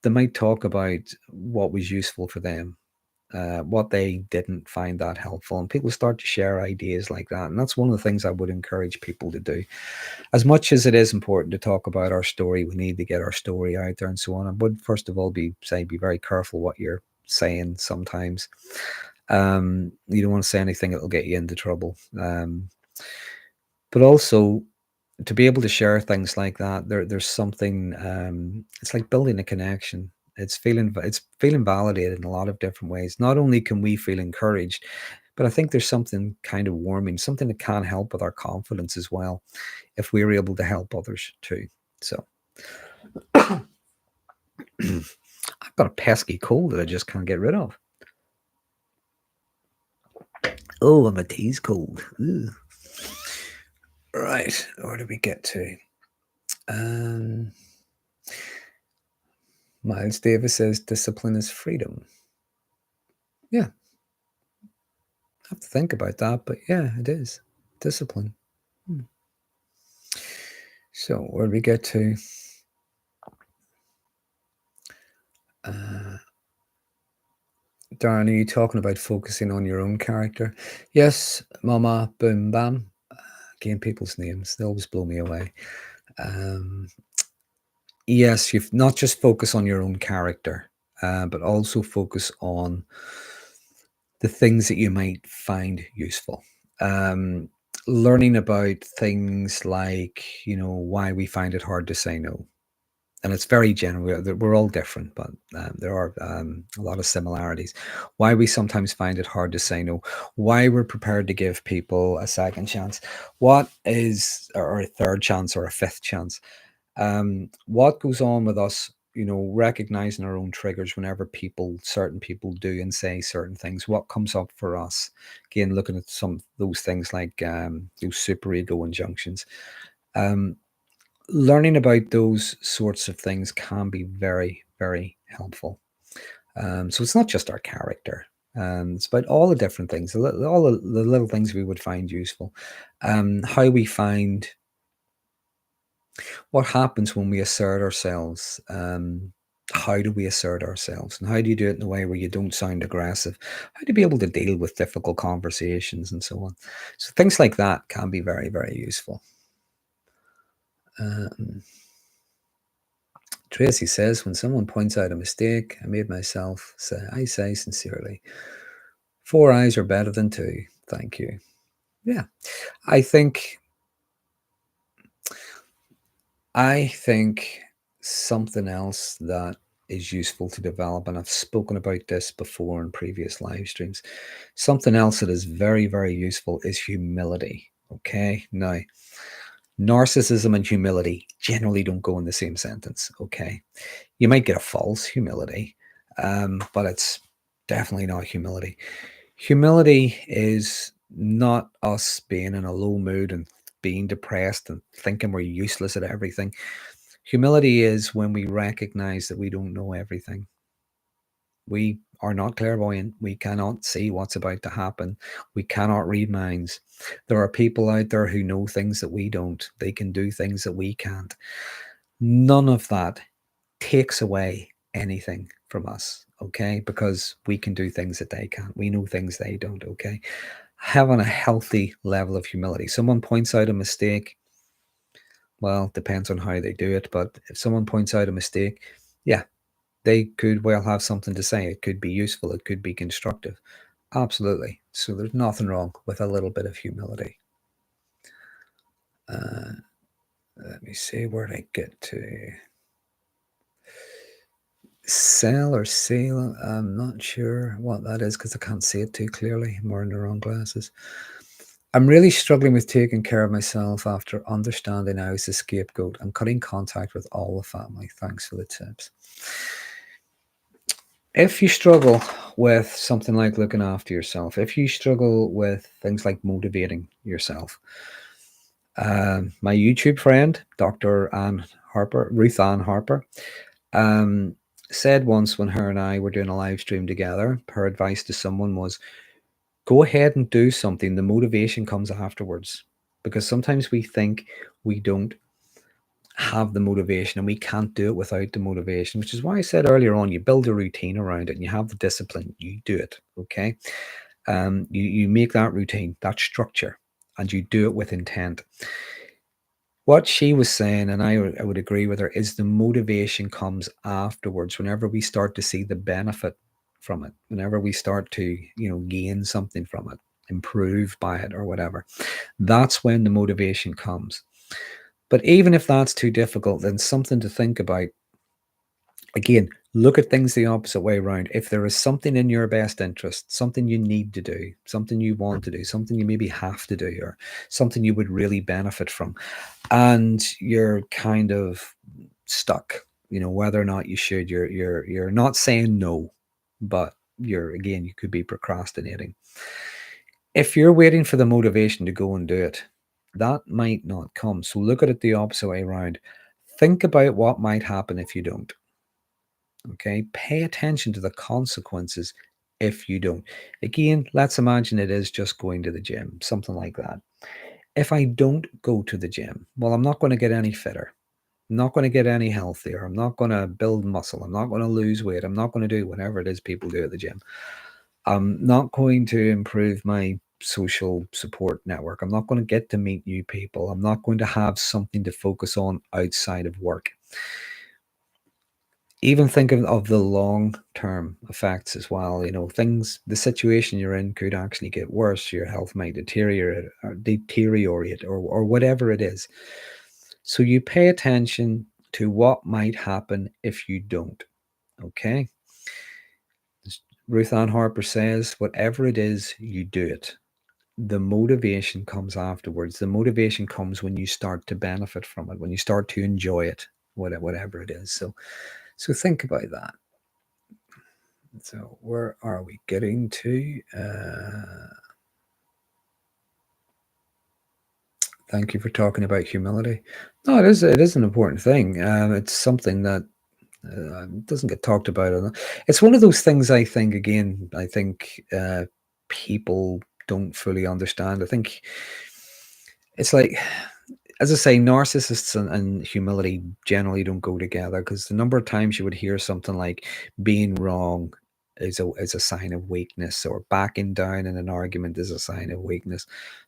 they might talk about what was useful for them, what they didn't find that helpful, and people start to share ideas like that. And that's one of the things I would encourage people to do. As much as it is important to talk about our story, we need to get our story out there and so on. I would first of all be very careful what you're saying sometimes. You don't want to say anything that'll get you into trouble. But also to be able to share things like that, there's something, it's like building a connection. It's feeling validated in a lot of different ways. Not only can we feel encouraged, but I think there's something kind of warming, something that can help with our confidence as well, if we're able to help others too. So I've got a pesky cold that I just can't get rid of. Oh, and my tea's cold. Ugh. Right, where do we get to? Miles Davis says discipline is freedom. Yeah. I have to think about that, but yeah, it is. Discipline. So where do we get to? Darren, are you talking about focusing on your own character? Yes, Mama Boom Bam. Again, people's names, they always blow me away. Yes, you've not just focus on your own character, but also focus on the things that you might find useful. learning about things like, why we find it hard to say no. And it's very general. We're all different, but there are a lot of similarities. Why we sometimes find it hard to say no, why we're prepared to give people a second chance, what is, or a third chance, or a fifth chance. What goes on with us, recognizing our own triggers whenever certain people do and say certain things. What comes up for us? Again, looking at some of those things like those super ego injunctions. Um, Learning about those sorts of things can be very, very helpful. So it's not just our character. It's about all the different things, all the little things we would find useful. How we find what happens when we assert ourselves. How do we assert ourselves? And how do you do it in a way where you don't sound aggressive? How to be able to deal with difficult conversations and so on. So things like that can be very, very useful. Um, Tracy says, when someone points out a mistake, I say sincerely, 4 eyes are better than 2. Thank you. Yeah, I think something else that is useful to develop, and I've spoken about this before in previous live streams. Something else that is very, very useful is humility. Okay, now narcissism and humility generally don't go in the same sentence. Okay, you might get a false humility, but it's definitely not humility. Humility is not us being in a low mood and being depressed and thinking we're useless at everything. Humility is when we recognize that we don't know everything. We are not clairvoyant. We cannot see what's about to happen. We cannot read minds. There are people out there who know things that we don't. They can do things that we can't. None of that takes away anything from us, okay? Because we can do things that they can't. We know things they don't, okay? Having a healthy level of humility. Someone points out a mistake, well, depends on how they do it, but if someone points out a mistake, yeah, they could well have something to say. It could be useful, it could be constructive. Absolutely. So there's nothing wrong with a little bit of humility. Let me see where I get to. Sell or sale, I'm not sure what that is because I can't see it too clearly. I'm wearing the wrong glasses. I'm really struggling with taking care of myself after understanding I was the scapegoat. I'm cutting contact with all the family. Thanks for the tips. If you struggle with something like looking after yourself, if you struggle with things like motivating yourself, my YouTube friend, Ruth Ann Harper, said once when her and I were doing a live stream together, her advice to someone was, go ahead and do something. The motivation comes afterwards. Because sometimes we think we don't have the motivation and we can't do it without the motivation, which is why I said earlier on, you build a routine around it and you have the discipline, you do it, okay? You make that routine, that structure, and you do it with intent. What she was saying, and I would agree with her, is the motivation comes afterwards whenever we start to see the benefit from it, whenever we start to, gain something from it, improve by it or whatever. That's when the motivation comes. But even if that's too difficult, then something to think about. Again, look at things the opposite way around. If there is something in your best interest, something you need to do, something you want to do, something you maybe have to do, or something you would really benefit from, and you're kind of stuck, whether or not you should, you're not saying no, but you could be procrastinating. If you're waiting for the motivation to go and do it, that might not come. So look at it the opposite way around. Think about what might happen if you don't. Okay, pay attention to the consequences if you don't. Again, let's imagine it is just going to the gym, something like that. If I don't go to the gym, well, I'm not going to get any fitter. I'm not going to get any healthier. I'm not going to build muscle. I'm not going to lose weight. I'm not going to do whatever it is people do at the gym. I'm not going to improve my social support network. I'm not going to get to meet new people. I'm not going to have something to focus on outside of work. even thinking of the long-term effects as well, the situation you're in could actually get worse. Your health might deteriorate or whatever it is. So you pay attention to what might happen if you don't. Okay. As Ruth Ann Harper says, whatever it is, you do it. The motivation comes afterwards. The motivation comes when you start to benefit from it, when you start to enjoy it, whatever it is. So think about that. So where are we getting to? Thank you for talking about humility. No, it is an important thing. It's something that doesn't get talked about enough. It's one of those things, I think, again, people don't fully understand. I think it's like, as I say, narcissists and humility generally don't go together, because the number of times you would hear something like being wrong is a sign of weakness, or backing down in an argument is a sign of weakness.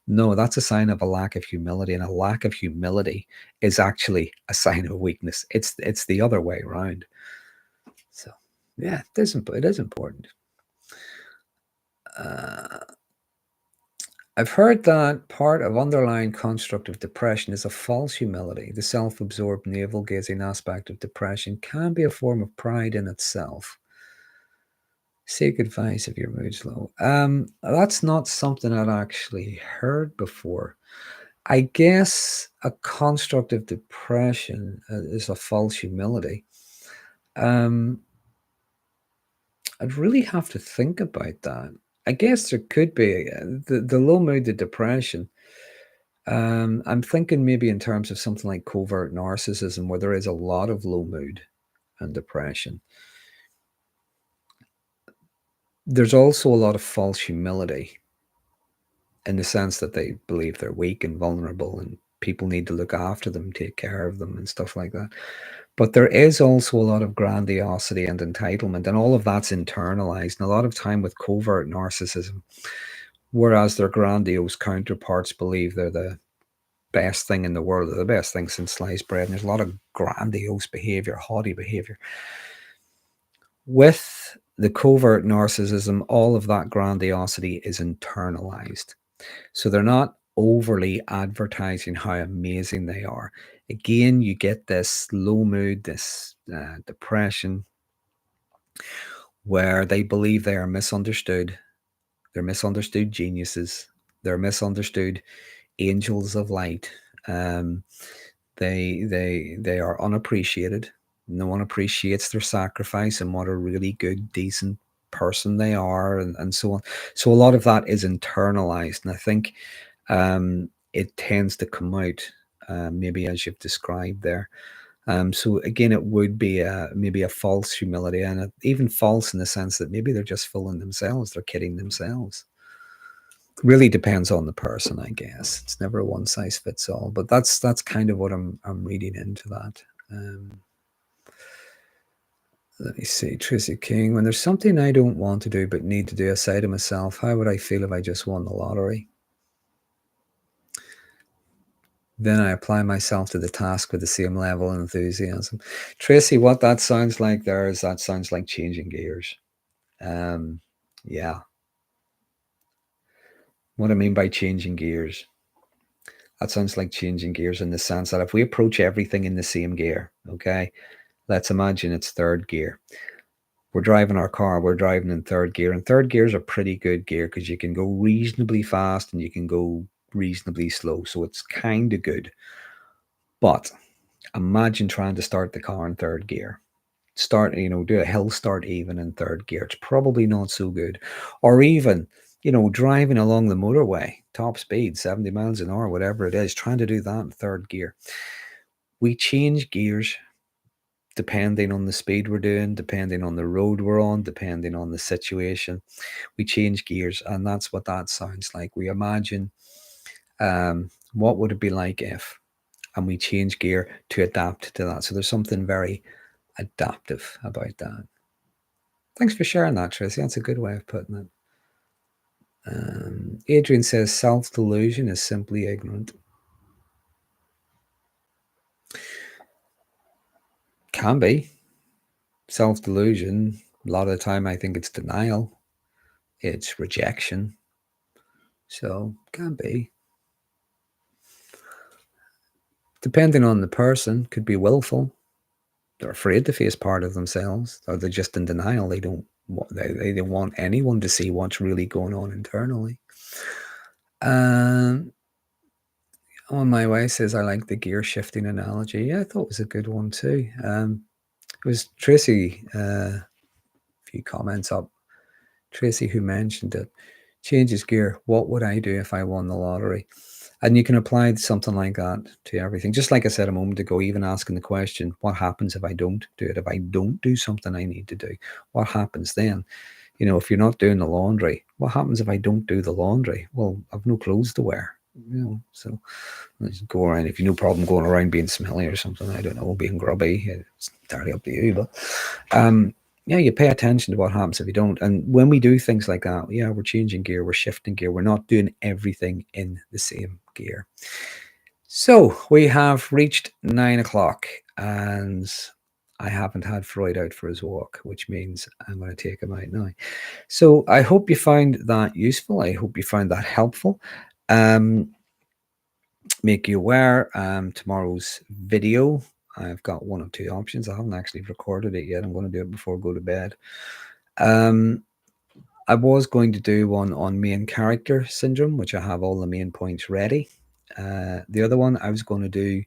No, that's a sign of a lack of humility, and a lack of humility is actually a sign of weakness. It's the other way around. So yeah, it is important. I've heard that part of underlying construct of depression is a false humility. The self-absorbed, navel-gazing aspect of depression can be a form of pride in itself. Seek advice if your mood's low. That's not something I'd actually heard before. I guess a construct of depression is a false humility. I'd really have to think about that. I guess there could be the low mood, the depression. I'm thinking maybe in terms of something like covert narcissism, where there is a lot of low mood and depression. There's also a lot of false humility, in the sense that they believe they're weak and vulnerable and people need to look after them, take care of them and stuff like that. But there is also a lot of grandiosity and entitlement, and all of that's internalized. And a lot of time with covert narcissism, whereas their grandiose counterparts believe they're the best thing in the world, or the best thing since sliced bread. And there's a lot of grandiose behavior, haughty behavior. With the covert narcissism, all of that grandiosity is internalized. So they're not overly advertising how amazing they are. Again, you get this low mood, this depression, where they believe they are misunderstood. They're misunderstood geniuses. They're misunderstood angels of light. They are unappreciated. No one appreciates their sacrifice and what a really good, decent person they are, and so on. So a lot of that is internalized, and I think it tends to come out, maybe as you've described there. So again, it would be maybe a false humility, and even false in the sense that maybe they're just fooling themselves, they're kidding themselves. Really depends on the person, I guess. It's never a one size fits all, but that's kind of what I'm reading into that. Let me see, Tracy King. When there's something I don't want to do but need to do aside of myself, how would I feel if I just won the lottery? Then I apply myself to the task with the same level of enthusiasm. Tracy, what that sounds like there is that sounds like changing gears. Yeah. What I mean by changing gears, that sounds like changing gears in the sense that if we approach everything in the same gear, okay, let's imagine it's third gear. We're driving our car, we're driving in third gear, and third gear is a pretty good gear because you can go reasonably fast and you can go reasonably slow. So it's kind of good. But imagine trying to start the car in third gear. Do a hill start even in third gear. It's probably not so good. Or even, driving along the motorway, top speed, 70 miles an hour, whatever it is, trying to do that in third gear. We change gears depending on the speed we're doing, depending on the road we're on, depending on the situation. We change gears, and that's what that sounds like. We imagine what would it be like if, and we change gear to adapt to that. So there's something very adaptive about that. Thanks for sharing that, Tracy. That's a good way of putting it. Adrian says self-delusion is simply ignorant. Can be. self-delusion, a lot of the time I think it's denial, it's rejection. So can be. Depending on the person, could be willful. They're afraid to face part of themselves, or they're just in denial. They don't want anyone to see what's really going on internally. On my way says I like the gear shifting analogy. Yeah, I thought it was a good one too. It was Tracy, a few comments up. Tracy who mentioned it. Changes gear. What would I do if I won the lottery? And you can apply something like that to everything. Just like I said a moment ago, even asking the question, what happens if I don't do it? If I don't do something I need to do, what happens then? You know, if you're not doing the laundry, what happens if I don't do the laundry? Well, I've no clothes to wear. You know, so just go around. If you've no problem going around being smelly or something, I don't know, being grubby, it's entirely up to you. But yeah, you pay attention to what happens if you don't. And when we do things like that, yeah, we're changing gear, we're shifting gear, we're not doing everything in the same gear. So we have reached 9 o'clock and I haven't had Freud out for his walk, which means I'm going to take him out now. So I hope you found that useful. I hope you found that helpful. Make you aware, tomorrow's video, I've got one of two options. I haven't actually recorded it yet. I'm going to do it before I go to bed. I was going to do one on main character syndrome, which I have all the main points ready. The other one I was going to do,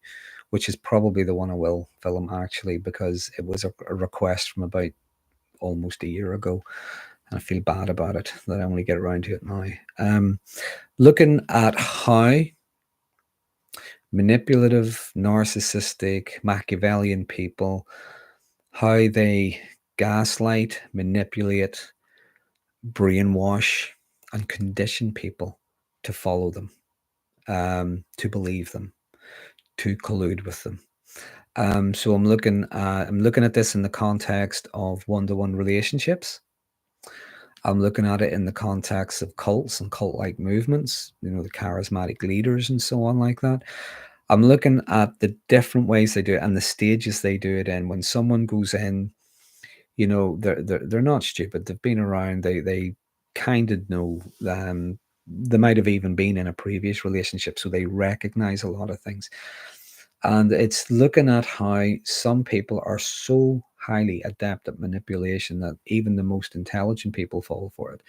which is probably the one I will film actually, because it was a request from about almost a year ago. And I feel bad about it that I only get around to it now. Looking at how manipulative, narcissistic, Machiavellian people, how they gaslight, manipulate, brainwash, and condition people to follow them, to believe them, to collude with them. So I'm looking at this in the context of one-to-one relationships. I'm looking at it in the context of cults and cult-like movements, you know, the charismatic leaders and so on like that. I'm looking at the different ways they do it and the stages they do it in. When someone goes in, you know, they're not stupid. They've been around. They kind of know. They might have even been in a previous relationship, so they recognize a lot of things. And it's looking at how some people are so highly adept at manipulation that even the most intelligent people fall for it.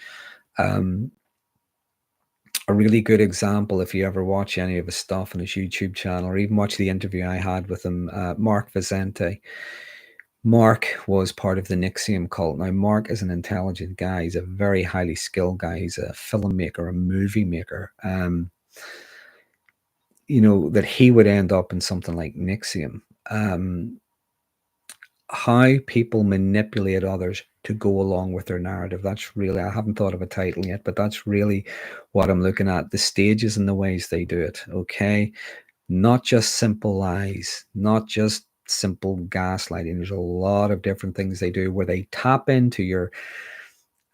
A really good example, if you ever watch any of his stuff on his YouTube channel, or even watch the interview I had with him, Mark Vicente. Mark was part of the NXIVM cult. Now, Mark is an intelligent guy. He's a very highly skilled guy. He's a filmmaker, a movie maker. You know, that he would end up in something like NXIVM. How people manipulate others to go along with their narrative. That's really, I haven't thought of a title yet, but that's really what I'm looking at. The stages and the ways they do it. Okay. Not just simple lies, not just simple gaslighting. There's a lot of different things they do where they tap into your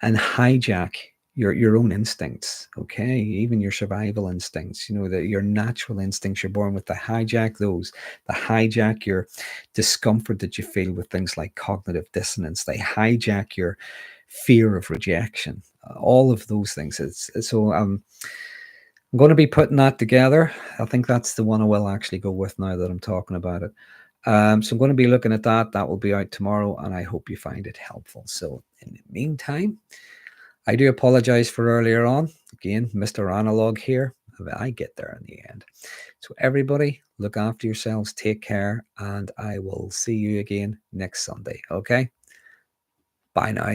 and hijack your own instincts, okay, even your survival instincts, you know, that your natural instincts you're born with, the hijack those, the hijack your discomfort that you feel with things like cognitive dissonance, they hijack your fear of rejection, all of those things. So I'm going to be putting that together. I think that's the one I will actually go with now that I'm talking about it. So I'm going to be looking at that. That will be out tomorrow, and I hope you find it helpful. So in the meantime, I do apologize for earlier on. Again, Mr. Analog here. I get there in the end. So everybody, look after yourselves, take care, and I will see you again next Sunday. Okay? Bye now.